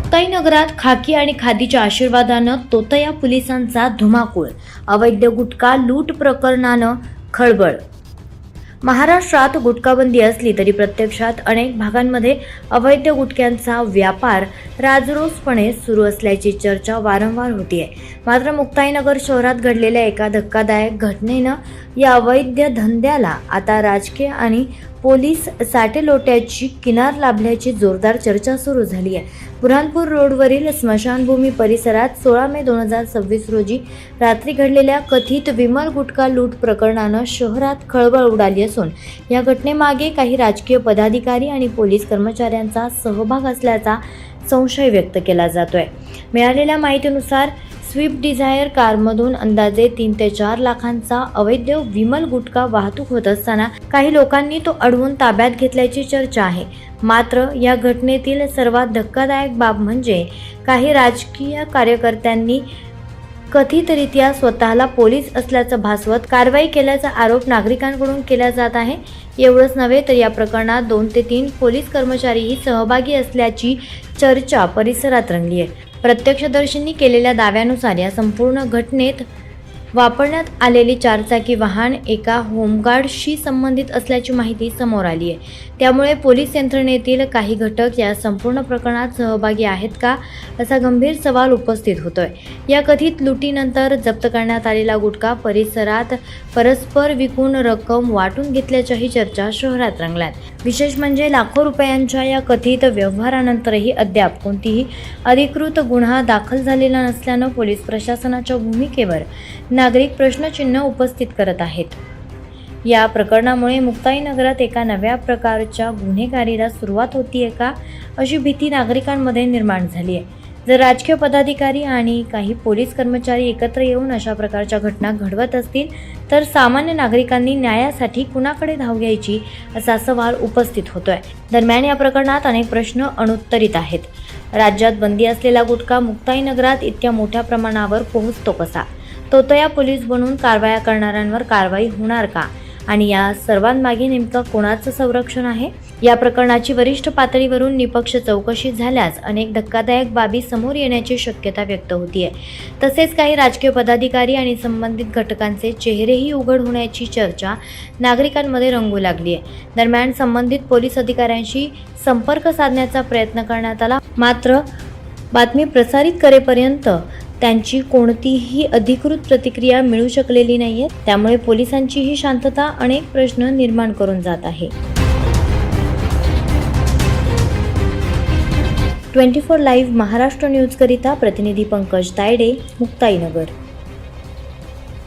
मुक्ताईनगरात खाकी आणि खादीच्या आशीर्वादानं तोतया पोलिसांचा धुमाकूळ. अवैध गुटखा लूट प्रकरणानं खळबळ. महाराष्ट्रात गुटखाबंदी असली तरी प्रत्यक्षात अनेक भागांमध्ये अवैध गुटख्यांचा व्यापार राजरोसपणे सुरू असल्याची चर्चा वारंवार होतीये. मात्र मुक्ताईनगर शहरात घडलेल्या एका धक्कादायक घटनेनं या अवैध धंद्याला आता राजकीय आणि पोलीस साटेलोट्याची किनार लाभल्याची जोरदार चर्चा सुरू झाली आहे. बुऱ्हाणपूर रोडवरील स्मशानभूमी परिसरात 16 मे 2026 रोजी रात्री घडलेल्या कथित विमल गुटखा लूट प्रकरणानं शहरात खळबळ उडाली असून या घटनेमागे काही राजकीय पदाधिकारी आणि पोलीस कर्मचाऱ्यांचा सहभाग असल्याचा संशय व्यक्त केला जातोय. मिळालेल्या माहितीनुसार स्विफ्ट डिझायर कारमधून अंदाजे 3 ते 4 लाखांचा अवैध विमल गुटखा वाहतूक होत असताना काही लोकांनी तो अडवून ताब्यात घेतल्याची चर्चा आहे. मात्र या घटनेतील सर्वात धक्कादायक बाब म्हणजे काही राजकीय कार्यकर्त्यांनी कथितरित्या स्वतःला पोलीस असल्याचं भासवत कारवाई केल्याचा आरोप नागरिकांकडून केला जात आहे. एवढंच नव्हे तर या प्रकरणात 2 ते 3 पोलीस कर्मचारीही सहभागी असल्याची चर्चा परिसरात रंगली आहे. प्रत्यक्षदर्शींनी केलेल्या दाव्यानुसार या संपूर्ण घटनेत वापरण्यात आलेली 4 चाकी वाहन एका होमगार्डशी संबंधित असल्याची माहिती समोर आली आहे. त्यामुळे पोलीस यंत्रणेतील काही घटक या संपूर्ण प्रकरणात सहभागी आहेत का असा गंभीर सवाल उपस्थित होतोय. या कथित लुटीनंतर जप्त करण्यात आलेला गुटखा परिसरात परस्पर विकून रक्कम वाटून घेतल्याच्याही चर्चा शहरात रंगल्यात. विशेष म्हणजे लाखो रुपयांच्या या कथित व्यवहारानंतरही अद्याप कोणतीही अधिकृत गुन्हा दाखल झालेला नसल्यानं पोलीस प्रशासनाच्या भूमिकेवर नागरिक प्रश्नचिन्ह उपस्थित करत आहेत. या प्रकरणामुळे मुक्ताईनगरात एका नव्या प्रकारच्या गुन्हेगारीला सुरुवात होतीये का अशी भीती नागरिकांमध्ये निर्माण झाली आहे. जर राजकीय पदाधिकारी आणि काही पोलीस कर्मचारी एकत्र येऊन अशा प्रकारच्या घटना घडवत असतील तर सामान्य नागरिकांनी न्यायासाठी कुणाकडे धाव घ्यायची असा सवाल उपस्थित होतोय. दरम्यान या प्रकरणात अनेक प्रश्न अनुत्तरित आहेत. राज्यात बंदी असलेला गुटखा मुक्ताईनगरात इतक्या मोठ्या प्रमाणावर पोहोचतो कसा? तोतया पोलीस बनून कारवाया करणाऱ्यांवर कारवाई होणार का? आणि या सर्वांमागे नेमकं कोणाचं संरक्षण आहे? या प्रकरणाची वरिष्ठ पातळीवरून निपक्ष चौकशी झाल्यास अनेक धक्कादायक बाबी समोर येण्याची शक्यता व्यक्त होतीये. तसेच काही राजकीय पदाधिकारी आणि संबंधित घटकांचे चेहरेही उघड होण्याची चर्चा नागरिकांमध्ये रंगू लागली आहे. दरम्यान संबंधित पोलीस अधिकाऱ्यांशी संपर्क साधण्याचा प्रयत्न करण्यात आला, मात्र बातमी प्रसारित करेपर्यंत त्यांची कोणतीही अधिकृत प्रतिक्रिया मिळू शकलेली नाहीये. त्यामुळे पोलिसांचीही शांतता अनेक प्रश्न निर्माण करून जात आहे. 24 लाईव्ह महाराष्ट्र न्यूज करिता प्रतिनिधी पंकज तायडे, मुक्ताईनगर.